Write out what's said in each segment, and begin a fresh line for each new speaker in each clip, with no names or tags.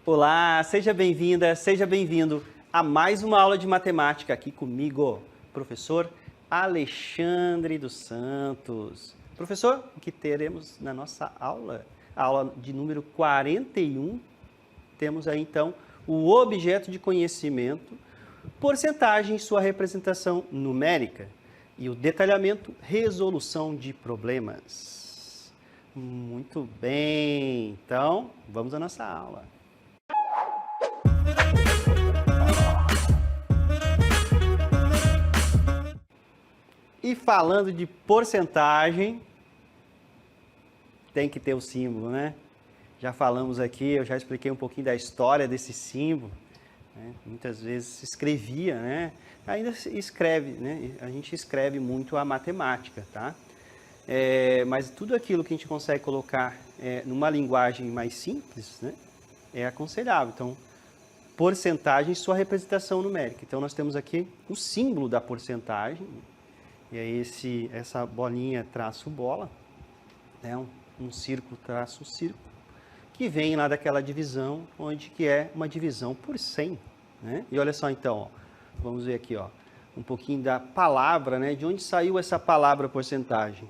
Olá, seja bem-vinda, seja bem-vindo a mais uma aula de matemática aqui comigo, professor Alexandre dos Santos. Professor, o que teremos na nossa aula? A aula de número 41, temos aí então o objeto de conhecimento, porcentagem e sua representação numérica e o detalhamento, resolução de problemas. Muito bem, então vamos à nossa aula. E falando de porcentagem, tem que ter o símbolo, né? Já falamos aqui, eu já expliquei um pouquinho da história desse símbolo, né? Muitas vezes se escrevia, né? Ainda se escreve, né? A gente escreve muito a matemática, tá? Mas tudo aquilo que a gente consegue colocar numa linguagem mais simples, né? É aconselhável. Então, porcentagem e sua representação numérica. Então, nós temos aqui o símbolo da porcentagem. E aí essa bolinha traço bola, né? Um círculo traço círculo, que vem lá daquela divisão, onde que é uma divisão por 100. Né? E olha só então, ó, vamos ver aqui, ó, um pouquinho da palavra, né? De onde saiu essa palavra porcentagem.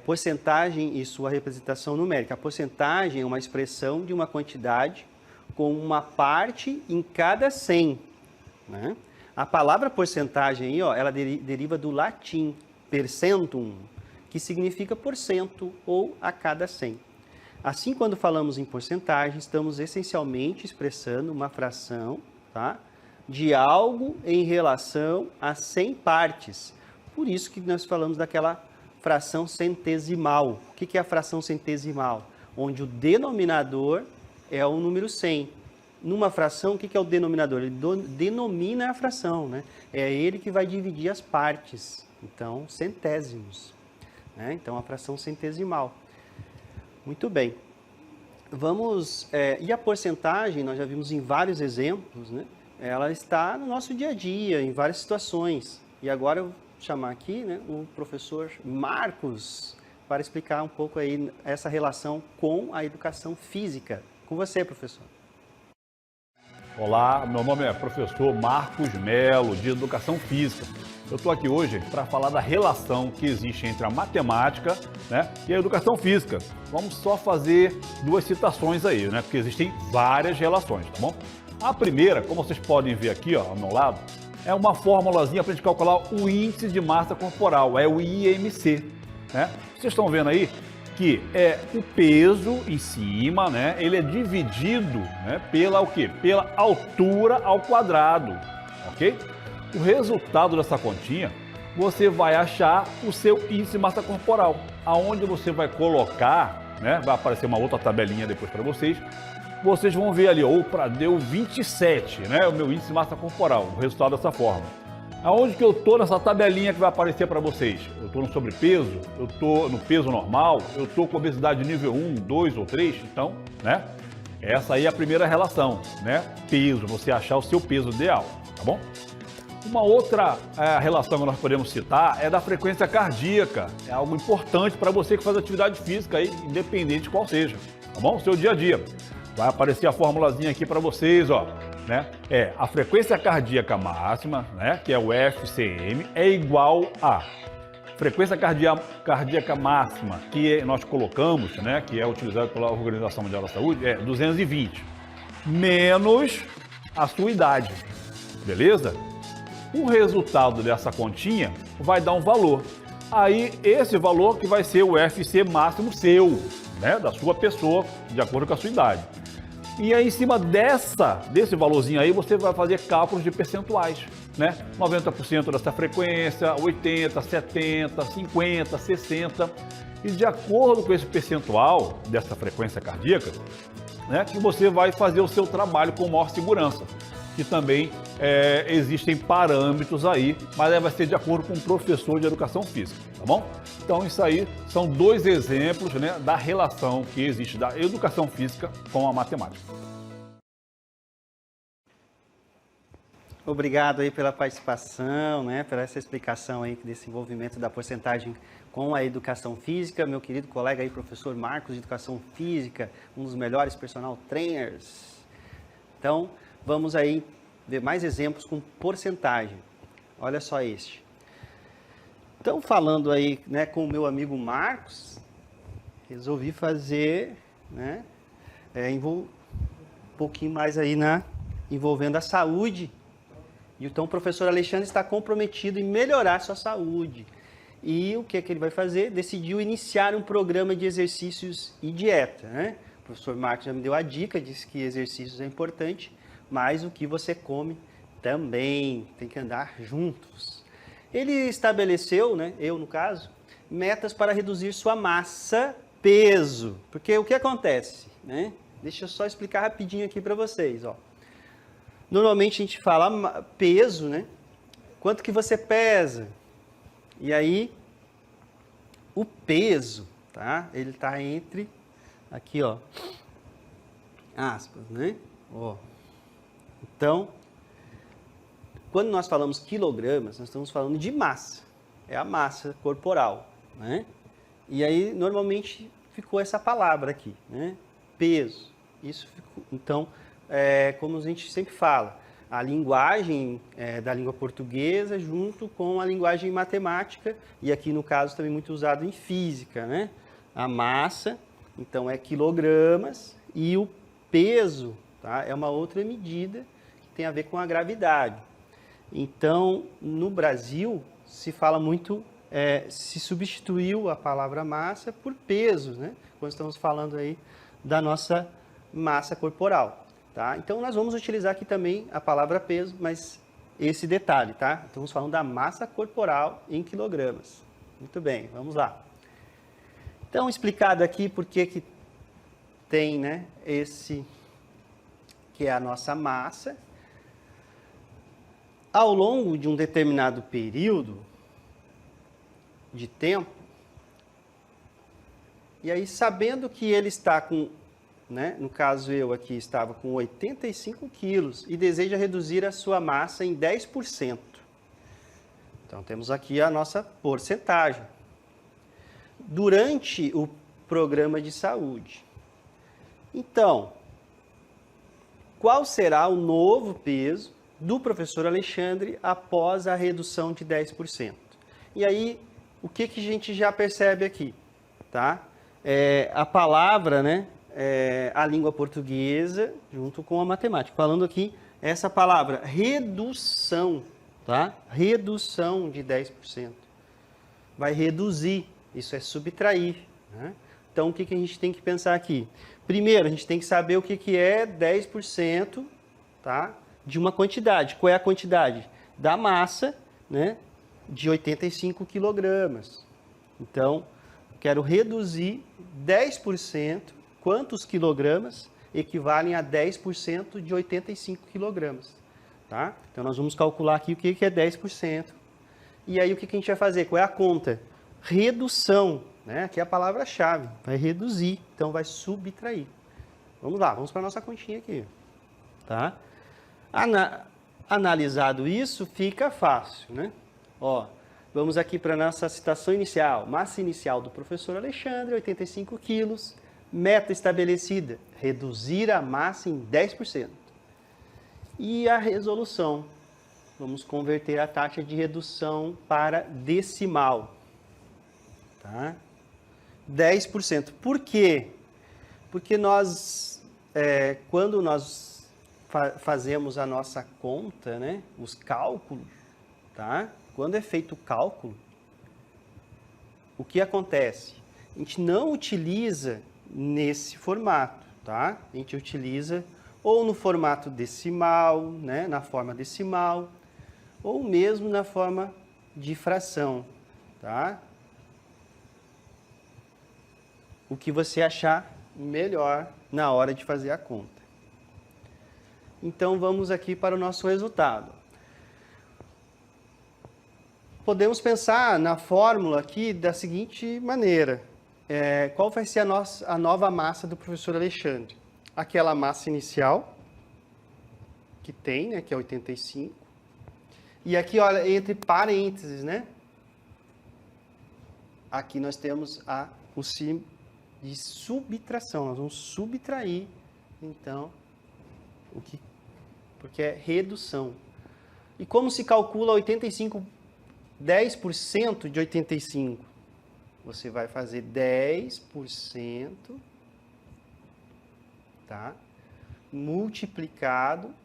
Porcentagem e sua representação numérica. A porcentagem é uma expressão de uma quantidade com uma parte em cada 100, né? A palavra porcentagem aí, ó, ela deriva do latim percentum, que significa porcento ou a cada 100. Assim, quando falamos em porcentagem, estamos essencialmente expressando uma fração, tá, de algo em relação a 100 partes. Por isso que nós falamos daquela fração centesimal. O que é a fração centesimal? Onde o denominador é o número 100. Numa fração, o que é o denominador? Ele denomina a fração, né? É ele que vai dividir as partes. Então, centésimos. Né? Então, a fração centesimal. Muito bem. E a porcentagem, nós já vimos em vários exemplos, né? Ela está no nosso dia a dia, em várias situações. E agora eu vou chamar aqui, né, o professor Marcos para explicar um pouco aí essa relação com a educação física. Com você, professor.
Olá, meu nome é professor Marcos Melo, de Educação Física. Eu estou aqui hoje para falar da relação que existe entre a matemática, né, e a educação física. Vamos só fazer duas citações aí, né, porque existem várias relações, tá bom? A primeira, como vocês podem ver aqui, ó, ao meu lado, é uma formulazinha para a gente calcular o índice de massa corporal, é o IMC, né? Vocês estão vendo aí que é o peso em cima, né? Ele é dividido, né, pela o quê? Pela altura ao quadrado, ok? O resultado dessa continha, você vai achar o seu índice de massa corporal, aonde você vai colocar, né? Vai aparecer uma outra tabelinha depois para vocês. Vocês vão ver ali, deu 27, né? O meu índice de massa corporal, o resultado dessa forma. Aonde que eu estou nessa tabelinha que vai aparecer para vocês? Eu estou no sobrepeso? Eu estou no peso normal? Eu estou com obesidade nível 1, 2 ou 3? Então, né? Essa aí é a primeira relação, né? Peso, você achar o seu peso ideal, tá bom? Uma outra relação que nós podemos citar é da frequência cardíaca. É algo importante para você que faz atividade física aí, independente de qual seja, tá bom? Seu dia a dia. Vai aparecer a formulazinha aqui para vocês, ó. Né? A frequência cardíaca máxima, né, que é o FCM, é igual a frequência cardíaca máxima que nós colocamos, né, que é utilizada pela Organização Mundial da Saúde, é 220, menos a sua idade, beleza? O resultado dessa continha vai dar um valor. Aí, esse valor que vai ser o FC máximo seu, né, da sua pessoa, de acordo com a sua idade. E aí, em cima desse valorzinho aí, você vai fazer cálculos de percentuais, né? 90% dessa frequência, 80%, 70%, 50%, 60%. E de acordo com esse percentual dessa frequência cardíaca, né, que você vai fazer o seu trabalho com maior segurança. Que também existem parâmetros aí, mas vai ser de acordo com o professor de educação física, tá bom? Então isso aí são dois exemplos, né, da relação que existe da educação física com a matemática.
Obrigado aí pela participação, né, por essa explicação aí desse envolvimento da porcentagem com a educação física. Meu querido colega aí, professor Marcos, de educação física, um dos melhores personal trainers. Então, vamos aí ver mais exemplos com porcentagem. Olha só este. Então, falando aí, né, com o meu amigo Marcos, resolvi fazer, né, um pouquinho mais aí envolvendo a saúde. E então o professor Alexandre está comprometido em melhorar a sua saúde. E o que é que ele vai fazer? Decidiu iniciar um programa de exercícios e dieta, né? O professor Marcos já me deu a dica, disse que exercícios é importante, mas o que você come também tem que andar juntos. Ele estabeleceu, né, eu no caso, metas para reduzir sua massa, peso. Porque o que acontece, né? Deixa eu só explicar rapidinho aqui para vocês, ó. Normalmente a gente fala peso, né? Quanto que você pesa? E aí, o peso, tá? Ele tá entre, aqui, ó, aspas, né? Ó. Então, quando nós falamos quilogramas, nós estamos falando de massa. É a massa corporal, né? E aí, normalmente, ficou essa palavra aqui, né? Peso. Isso ficou, então, como a gente sempre fala, a linguagem da língua portuguesa junto com a linguagem matemática, e aqui no caso também muito usado em física, né? A massa, então é quilogramas, e o peso, tá? É uma outra medida que tem a ver com a gravidade. Então, no Brasil, se fala muito, se substituiu a palavra massa por peso, né? Quando estamos falando aí da nossa massa corporal. Tá? Então, nós vamos utilizar aqui também a palavra peso, mas esse detalhe, tá? Estamos falando da massa corporal em quilogramas. Muito bem, vamos lá. Então, explicado aqui por que tem, né, esse, que é a nossa massa. Ao longo de um determinado período de tempo, e aí sabendo que ele está com, né, no caso eu aqui estava com 85 quilos e deseja reduzir a sua massa em 10%. Então temos aqui a nossa porcentagem. Durante o programa de saúde. Então, qual será o novo peso do professor Alexandre após a redução de 10%? E aí, o que a gente já percebe aqui? Tá? A palavra, né? A língua portuguesa junto com a matemática. Falando aqui, essa palavra, redução, tá? Redução de 10%. Vai reduzir, isso é subtrair, né? Então, o que a gente tem que pensar aqui? Primeiro, a gente tem que saber o que é 10%, tá? De uma quantidade. Qual é a quantidade? Da massa, né? De 85 quilogramas. Então, quero reduzir 10%. Quantos quilogramas equivalem a 10% de 85 quilogramas? Tá? Então, nós vamos calcular aqui o que é 10%. E aí, o que a gente vai fazer? Qual é a conta? Redução. Né? Aqui é a palavra-chave. Vai reduzir, então vai subtrair. Vamos lá, vamos para a nossa continha aqui. Tá? Analisado isso, fica fácil, né? Ó, vamos aqui para a nossa citação inicial. Massa inicial do professor Alexandre, 85 quilos. Meta estabelecida, reduzir a massa em 10%. E a resolução, vamos converter a taxa de redução para decimal. Tá? 10%. Por quê? Porque nós, quando nós fazemos a nossa conta, né, os cálculos, tá? Quando é feito o cálculo, o que acontece? A gente não utiliza nesse formato, tá? A gente utiliza ou no formato decimal, né, na forma decimal, ou mesmo na forma de fração, tá? O que você achar melhor na hora de fazer a conta. Então, vamos aqui para o nosso resultado. Podemos pensar na fórmula aqui da seguinte maneira. Qual vai ser a nova massa do professor Alexandre? Aquela massa inicial, que tem, né, que é 85, E aqui, olha, entre parênteses, né? Aqui nós temos o símbolo de subtração. Nós vamos subtrair, então, porque é redução. E como se calcula 10% de 85? Você vai fazer 10%, tá? Multiplicado,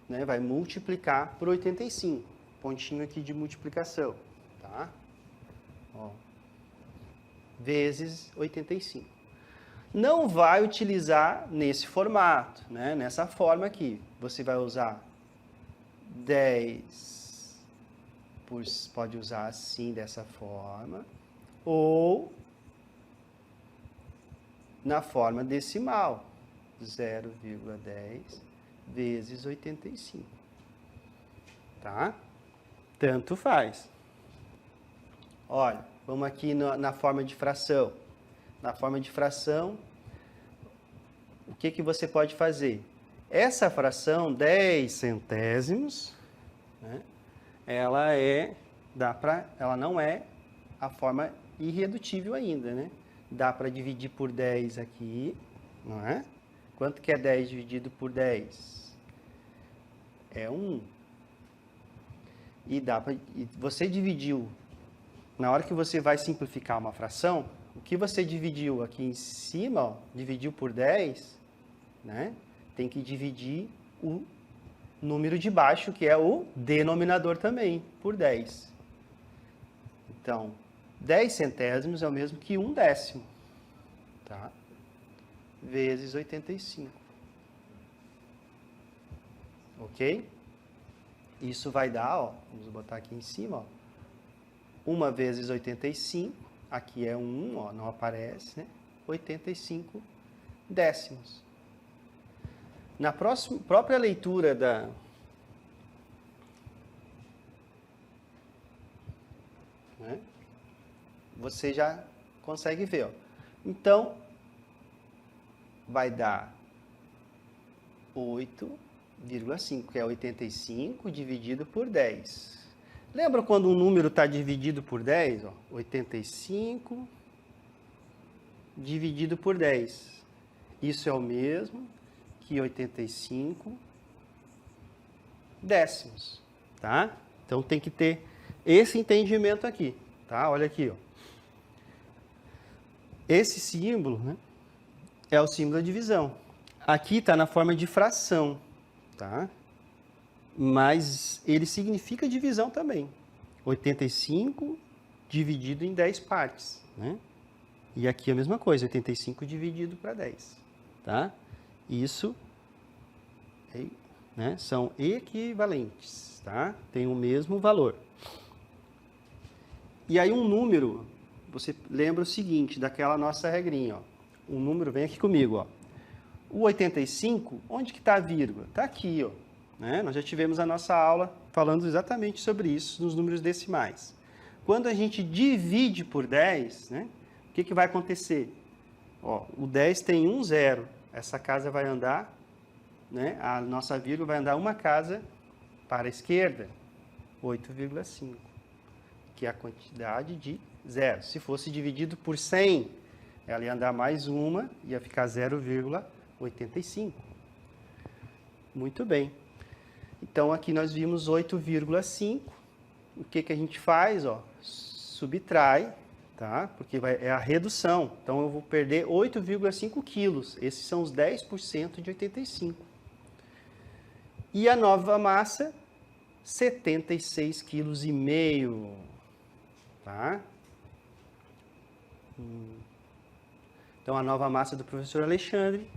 né? Vai multiplicar por 85. Pontinho aqui de multiplicação, tá? Ó, vezes 85. Não vai utilizar nesse formato, né? Nessa forma aqui. Você vai usar 10, pode usar assim, dessa forma, ou na forma decimal, 0,10 vezes 85, tá? Tanto faz. Olha, vamos aqui na forma de fração. Na forma de fração, o que você pode fazer? Essa fração, 10 centésimos, né, ela não é a forma irredutível ainda, né? Dá para dividir por 10 aqui, não é? Quanto que é 10 dividido por 10? É 1. E você dividiu, na hora que você vai simplificar uma fração, o que você dividiu aqui em cima, ó, dividiu por 10, né? Tem que dividir o número de baixo, que é o denominador também, por 10. Então, 10 centésimos é o mesmo que 1 décimo, tá? Vezes 85. Ok? Isso vai dar, ó, vamos botar aqui em cima, ó, 1 vezes 85, aqui é 1, ó, não aparece, né? 85 décimos. Na própria leitura né, você já consegue ver, ó. Então, vai dar 8,5, que é 85 dividido por 10. Lembra quando um número está dividido por 10? Ó, 85 dividido por 10. Isso é o mesmo que 85 décimos, tá? Então tem que ter esse entendimento aqui, tá? Olha aqui, ó. Esse símbolo, né, é o símbolo da divisão. Aqui está na forma de fração, tá? Mas ele significa divisão também. 85 dividido em 10 partes, né? E aqui a mesma coisa, 85 dividido para 10, tá? Isso, né, são equivalentes, tá? Tem o mesmo valor. E aí um número, você lembra o seguinte, daquela nossa regrinha, ó. Um número, vem aqui comigo, ó. O 85, onde que está a vírgula? Está aqui, ó. Né? Nós já tivemos a nossa aula falando exatamente sobre isso nos números decimais. Quando a gente divide por 10, né, o que vai acontecer? Ó, o 10 tem um zero. Essa casa vai andar, né, a nossa vírgula vai andar uma casa para a esquerda, 8,5, que é a quantidade de zero. Se fosse dividido por 100, ela ia andar mais uma, ia ficar 0,85. Muito bem. Então, aqui nós vimos 8,5. O que a gente faz? Ó, subtrai, tá? Porque é a redução. Então, eu vou perder 8,5 quilos. Esses são os 10% de 85. E a nova massa, 76,5 kg. Tá? Então, a nova massa do professor Alexandre,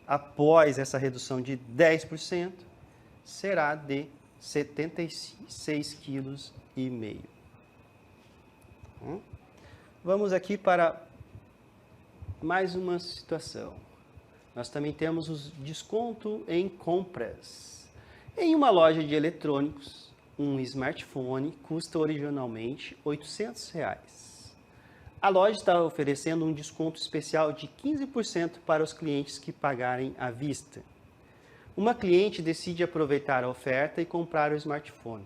após essa redução de 10%, será de 76,5 kg. Vamos aqui para mais uma situação. Nós também temos o desconto em compras. Em uma loja de eletrônicos, um smartphone custa originalmente R$ 800. A loja está oferecendo um desconto especial de 15% para os clientes que pagarem à vista. Uma cliente decide aproveitar a oferta e comprar o smartphone.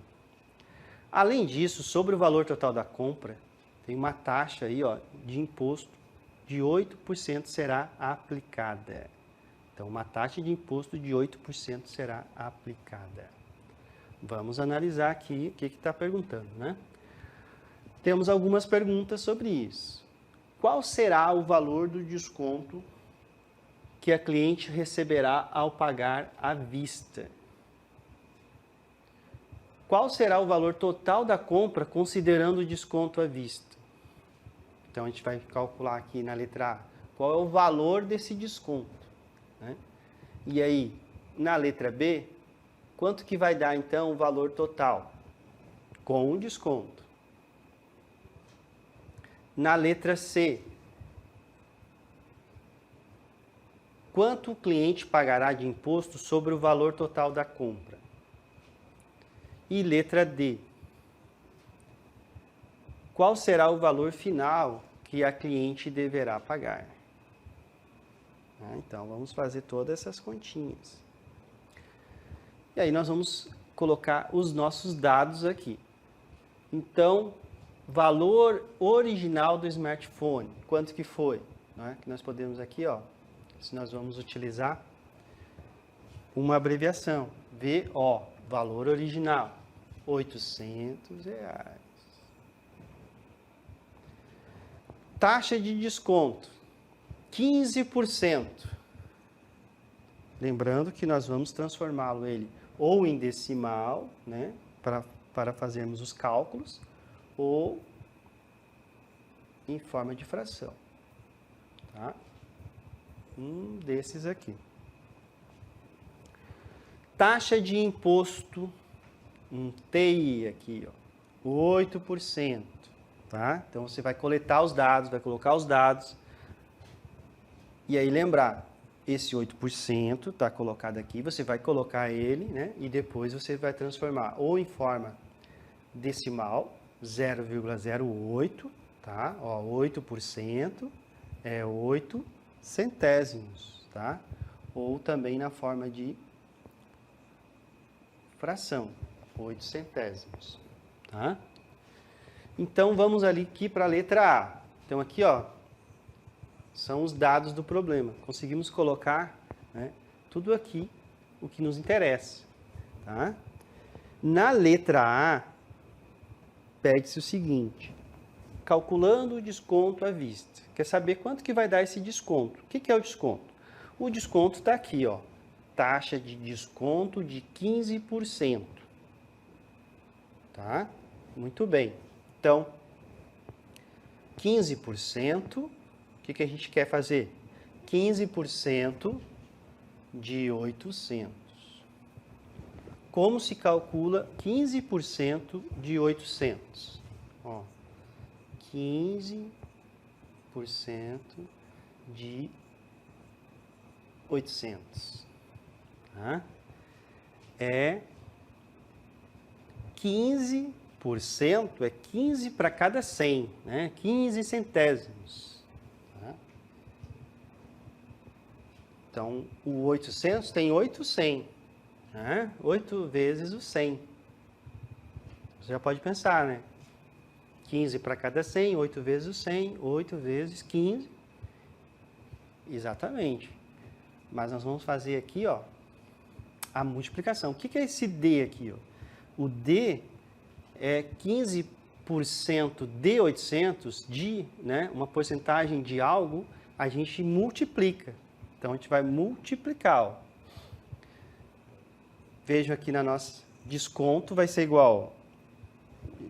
Além disso, sobre o valor total da compra, tem uma taxa aí, ó, de imposto de 8% será aplicada. Então, uma taxa de imposto de 8% será aplicada. Vamos analisar aqui o que está perguntando, né? Temos algumas perguntas sobre isso. Qual será o valor do desconto que a cliente receberá ao pagar à vista? Qual será o valor total da compra considerando o desconto à vista? Então, a gente vai calcular aqui na letra A qual é o valor desse desconto, né? E aí, na letra B, quanto que vai dar, então, o valor total com o desconto? Na letra C, quanto o cliente pagará de imposto sobre o valor total da compra? E letra D, qual será o valor final que a cliente deverá pagar? Então, vamos fazer todas essas continhas. E aí, nós vamos colocar os nossos dados aqui. Então, valor original do smartphone, quanto que foi? Né? Que nós podemos aqui, ó, se nós vamos utilizar uma abreviação, VO, valor original, R$800. Taxa de desconto, 15%. Lembrando que nós vamos transformá-lo ele ou em decimal, né, para fazermos os cálculos, ou em forma de fração. Tá? Um desses aqui. Taxa de imposto, um TI aqui, ó, 8%. Tá? Então, você vai coletar os dados, vai colocar os dados. E aí, lembrar, esse 8% está colocado aqui, você vai colocar ele, né? E depois você vai transformar ou em forma decimal, 0,08, tá? Ó, 8% é 8 centésimos, tá? Ou também na forma de fração, 8 centésimos, tá? Então, vamos ali aqui para a letra A. Então, aqui, ó, são os dados do problema. Conseguimos colocar, né, tudo aqui, o que nos interessa, tá? Na letra A, pede-se o seguinte, calculando o desconto à vista. Quer saber quanto que vai dar esse desconto? O que é o desconto? O desconto está aqui, ó, taxa de desconto de 15%, tá? Muito bem. Então, 15%, o que a gente quer fazer? 15% de 800. Como se calcula 15% de 800? Ó, 15% de 800. Tá? É 15%, é 15 para cada 100, né? 15 centésimos. Tá? Então, o 800 tem 8 100, né? 8 vezes o 100. Você já pode pensar, né? 15 para cada 100, 8 vezes o 100, 8 vezes 15. Exatamente. Mas nós vamos fazer aqui, ó, a multiplicação. O que é esse D aqui, ó? O D é 15% de 800, de, né, uma porcentagem de algo, a gente multiplica. Então, a gente vai multiplicar, ó. Veja aqui na nossa desconto, vai ser igual,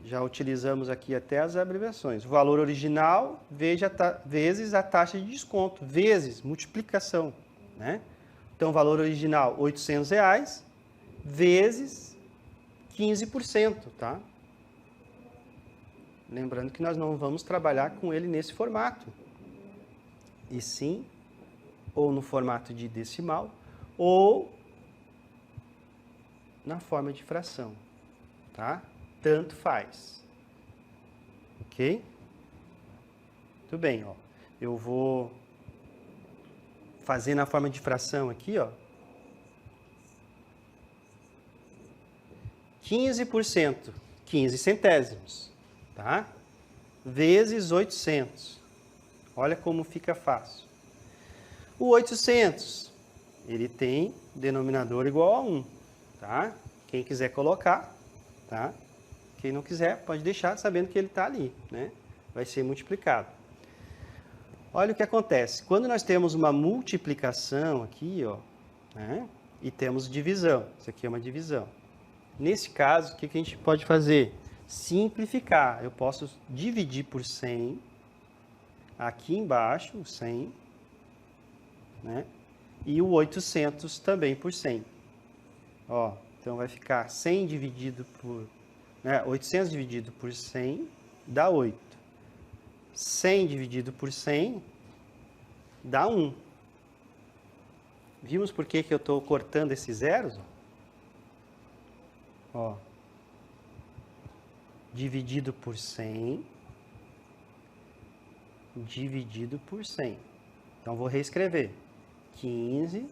já utilizamos aqui até as abreviações. O valor original vezes a taxa de desconto, vezes multiplicação, né? Então, o valor original, R$800, vezes 15%, tá? Lembrando que nós não vamos trabalhar com ele nesse formato, e sim, ou no formato de decimal, ou na forma de fração, tá? Tanto faz. Ok? Muito bem, ó. Eu vou fazer na forma de fração aqui, ó. 15%, 15 centésimos, tá? Vezes 800. Olha como fica fácil. O 800, ele tem denominador igual a 1, tá? Quem quiser colocar, tá? Quem não quiser, pode deixar sabendo que ele está ali, né? Vai ser multiplicado. Olha o que acontece. Quando nós temos uma multiplicação aqui, ó, né? E temos divisão. Isso aqui é uma divisão. Nesse caso, o que a gente pode fazer? Simplificar. Eu posso dividir por 100. Aqui embaixo, o 100. Né? E o 800 também por 100. Ó, então vai ficar 100 dividido por... Né? 800 dividido por 100 dá 8. 100 dividido por 100 dá 1. Vimos por que eu estou cortando esses zeros? Ó. Dividido por 100. Dividido por 100. Então, vou reescrever. 15.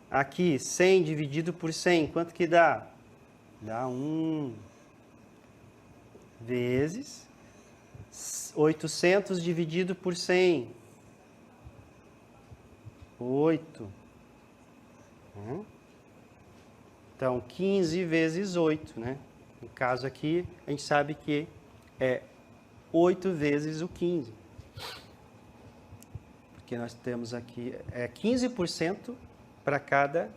Aqui, 100 dividido por 100, quanto que dá? Dá 1. Vezes 800 dividido por 100. 8. Então, 15 vezes 8, né? No caso aqui, a gente sabe que é 8 vezes o 15. Porque nós temos aqui, 15% para cada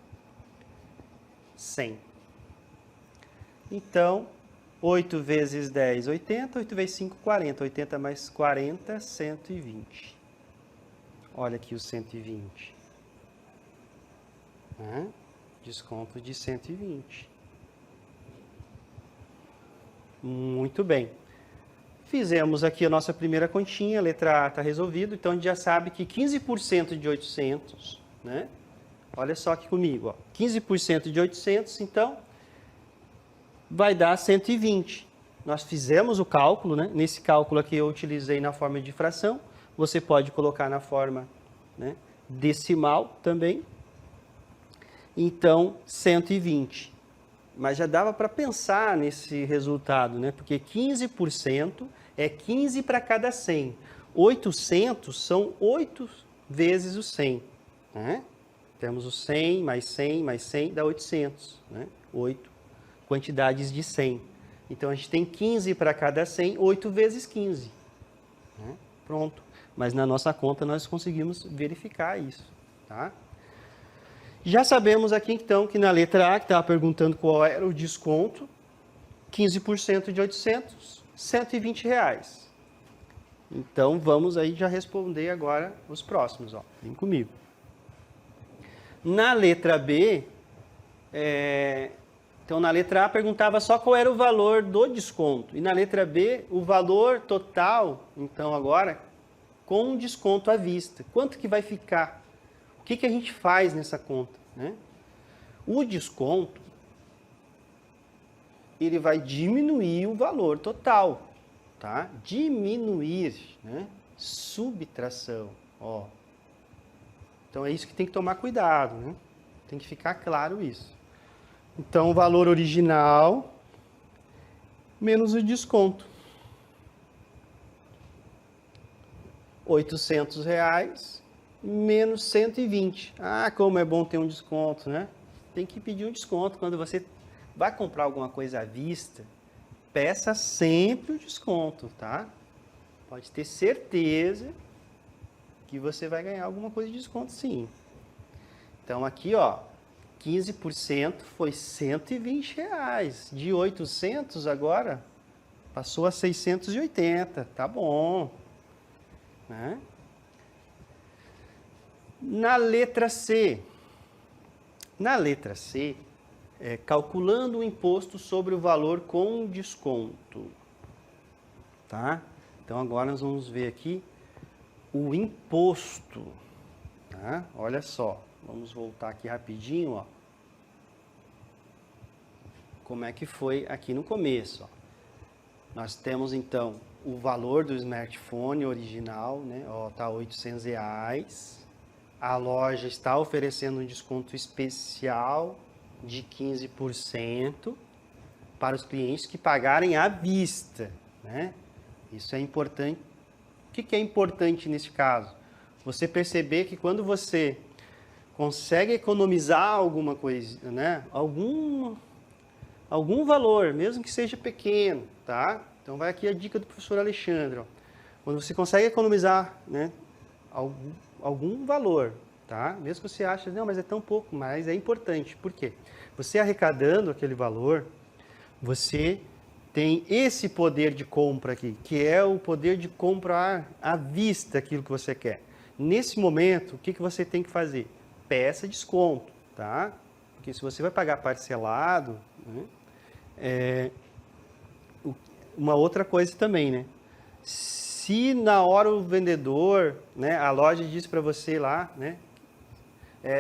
100. Então, 8 vezes 10, 80. 8 vezes 5, 40. 80 mais 40, 120. Olha aqui o 120. Desconto de 120. Muito bem. Fizemos aqui a nossa primeira continha, a letra A está resolvido, então a gente já sabe que 15% de 800, né? Olha só aqui comigo, ó. 15% de 800, então, vai dar 120. Nós fizemos o cálculo, né? Nesse cálculo aqui eu utilizei na forma de fração, você pode colocar na forma, né, decimal também. Então, 120. Mas já dava para pensar nesse resultado, né? Porque 15% é 15 para cada 100. 800 são 8 vezes o 100. Né? Temos o 100 mais 100 mais 100 dá 800. Né? 8 quantidades de 100. Então, a gente tem 15 para cada 100, 8 vezes 15. Né? Pronto. Mas na nossa conta nós conseguimos verificar isso. Tá? Já sabemos aqui, então, que na letra A, que estava perguntando qual era o desconto, 15% de 800, R$120. Então, vamos aí já responder agora os próximos. Ó. Vem comigo. Na letra B, então, na letra A, perguntava só qual era o valor do desconto. E na letra B, o valor total, então, agora, com desconto à vista. Quanto que vai ficar? O que a gente faz nessa conta? Né? O desconto, ele vai diminuir o valor total. Tá? Diminuir, né? Subtração. Ó. Então, é isso que tem que tomar cuidado. Né? Tem que ficar claro isso. Então, o valor original menos o desconto. R$800 menos 120. Ah, como é bom ter um desconto, né? Tem que pedir um desconto. Quando você vai comprar alguma coisa à vista, peça sempre o desconto, tá? Pode ter certeza que você vai ganhar alguma coisa de desconto, sim. Então, aqui, ó, 15% foi R$120. De 800 agora, passou a 680. Tá bom. Né? Na letra C. Na letra C, calculando o imposto sobre o valor com desconto. Tá? Então, agora nós vamos ver aqui o imposto. Tá? Olha só. Vamos voltar aqui rapidinho, ó. Como é que foi aqui no começo, ó. Nós temos, então, o valor do smartphone original, né? Ó, tá R$800. A loja está oferecendo um desconto especial de 15%. para os clientes que pagarem à vista, né? Isso é importante. O que é importante nesse caso? Você perceber que quando você consegue economizar alguma coisa, né? Algum valor, mesmo que seja pequeno, tá? Então vai aqui a dica do professor Alexandre, ó. Quando você consegue economizar, né, algum valor, tá? Mesmo que você ache, não, mas é tão pouco, mas é importante. Por quê? Você arrecadando aquele valor, você tem esse poder de compra aqui, que é o poder de comprar à vista aquilo que você quer. Nesse momento, o que você tem que fazer? Peça desconto, tá? Porque se você vai pagar parcelado, né, uma outra coisa também, né? Se na hora o vendedor, né, a loja diz para você lá, né,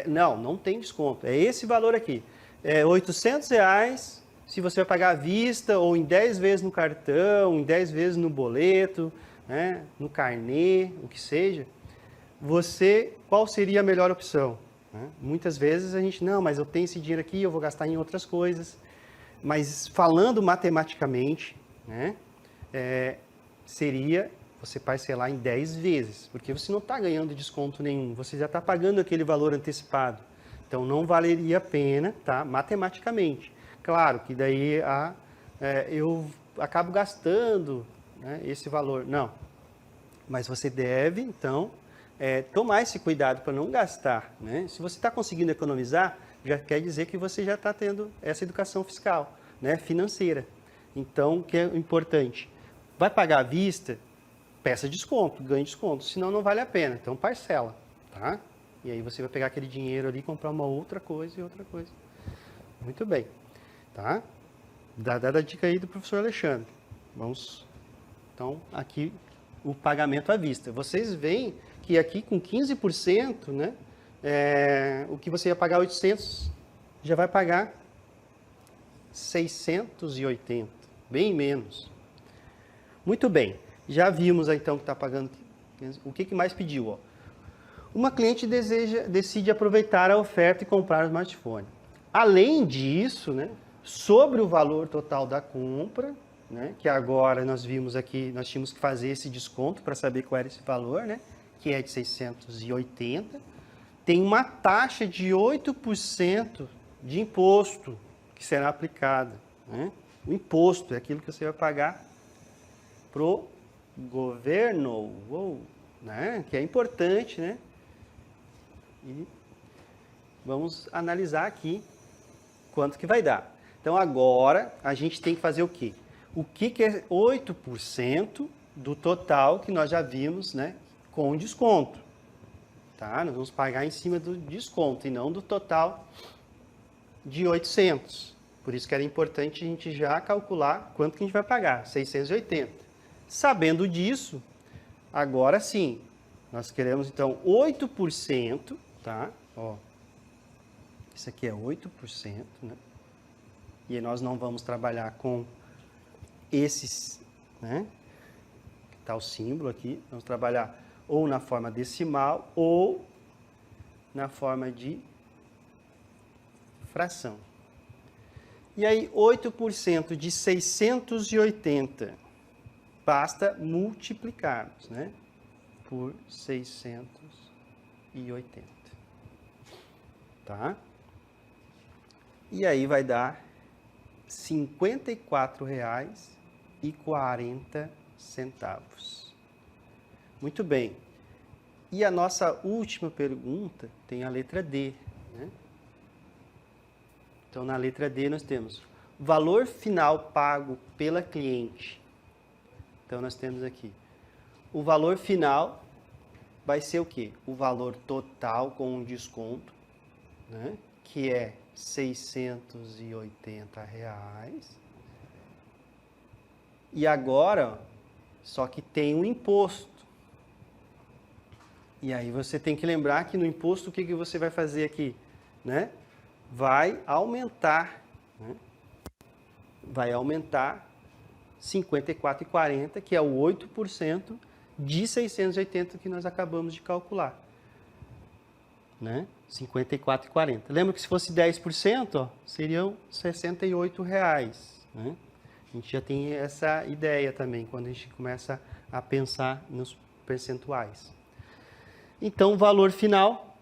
não tem desconto, é esse valor aqui, é R$800 se você vai pagar à vista ou em 10 vezes no cartão, em 10 vezes no boleto, né, no carnê, o que seja, qual seria a melhor opção? Né? Muitas vezes a gente, não, mas eu tenho esse dinheiro aqui, eu vou gastar em outras coisas, mas falando matematicamente, né, seria você parcelar em 10 vezes, porque você não está ganhando desconto nenhum, você já está pagando aquele valor antecipado. Então, não valeria a pena, tá? Matematicamente. Claro que daí eu acabo gastando, né, esse valor. Não. Mas você deve, então, tomar esse cuidado para não gastar. Né? Se você está conseguindo economizar, já quer dizer que você já está tendo essa educação fiscal, né, financeira. Então, o que é importante? Vai pagar à vista? Peça desconto, ganhe desconto, senão não vale a pena. Então, parcela, tá? E aí você vai pegar aquele dinheiro ali e comprar uma outra coisa e outra coisa. Muito bem, tá? Dada a dica aí do professor Alexandre. Vamos, então, aqui o pagamento à vista. Vocês veem que aqui com 15%, né, o que você ia pagar 800, já vai pagar 680, bem menos. Muito bem, já vimos então que está pagando. O que mais pediu? Ó? Uma cliente decide aproveitar a oferta e comprar o smartphone. Além disso, né, sobre o valor total da compra, né, que agora nós vimos aqui, nós tínhamos que fazer esse desconto para saber qual era esse valor, né, que é de 680, tem uma taxa de 8% de imposto que será aplicada. Né? O imposto é aquilo que você vai pagar pro governo, né? Que é importante, né? E vamos analisar aqui quanto que vai dar. Então, agora, a gente tem que fazer o quê? O que é 8% do total que nós já vimos, né? Com desconto. Tá? Nós vamos pagar em cima do desconto e não do total de 800. Por isso que era importante a gente já calcular quanto que a gente vai pagar, 680. Sabendo disso, agora sim, nós queremos então 8%, tá? Ó, isso aqui é 8%, né? E nós não vamos trabalhar com esses, né? Que tá o símbolo aqui, vamos trabalhar ou na forma decimal ou na forma de fração. E aí, 8% de 680, basta multiplicarmos, né, por 680, tá? E aí vai dar R$ 54,40. Muito bem. E a nossa última pergunta tem a letra D, né? Então, na letra D, nós temos valor final pago pela cliente. Então, nós temos aqui. O valor final vai ser o quê? O valor total com um desconto, né? Que é R$ 680. E agora, só que tem um imposto. E aí você tem que lembrar que no imposto, o que você vai fazer aqui? Né? Vai aumentar, né? Vai aumentar 54,40, que é o 8% de 680 que nós acabamos de calcular. Né? 54,40. Lembra que se fosse 10%, ó, seriam R$ 68. né? A gente já tem essa ideia também, quando a gente começa a pensar nos percentuais. Então, o valor final,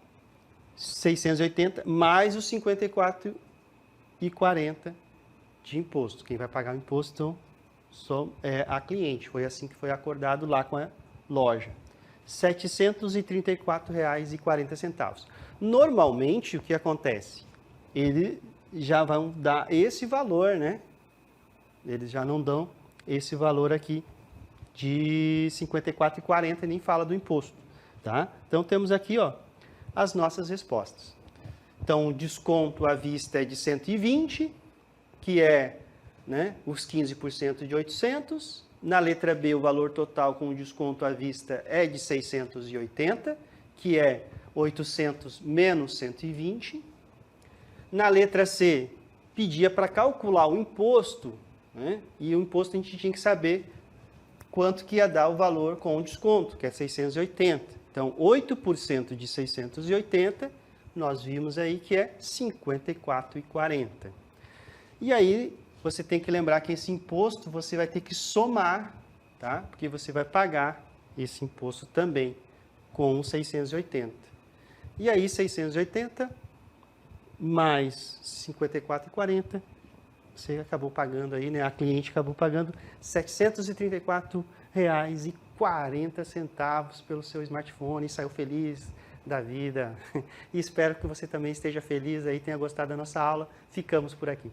680, mais os 54,40 de imposto. Quem vai pagar o imposto é a cliente. Foi assim que foi acordado lá com a loja. R$ 734,40. Normalmente, o que acontece? Eles já vão dar esse valor, né? Eles já não dão esse valor aqui de R$ 54,40, nem fala do imposto, tá? Então, temos aqui, ó, as nossas respostas. Então, o desconto à vista é de 120, que é, né, os 15% de 800. Na letra B, o valor total com o desconto à vista é de 680, que é 800 menos 120. Na letra C, pedia para calcular o imposto, né? E o imposto a gente tinha que saber quanto que ia dar o valor com o desconto, que é 680. Então, 8% de 680, nós vimos aí que é 54,40. E aí, você tem que lembrar que esse imposto você vai ter que somar, tá? Porque você vai pagar esse imposto também com os 680. E aí, 680 mais 54,40, você acabou pagando aí, né? A cliente acabou pagando R$ 734,40 pelo seu smartphone e saiu feliz da vida. E espero que você também esteja feliz aí, tenha gostado da nossa aula. Ficamos por aqui.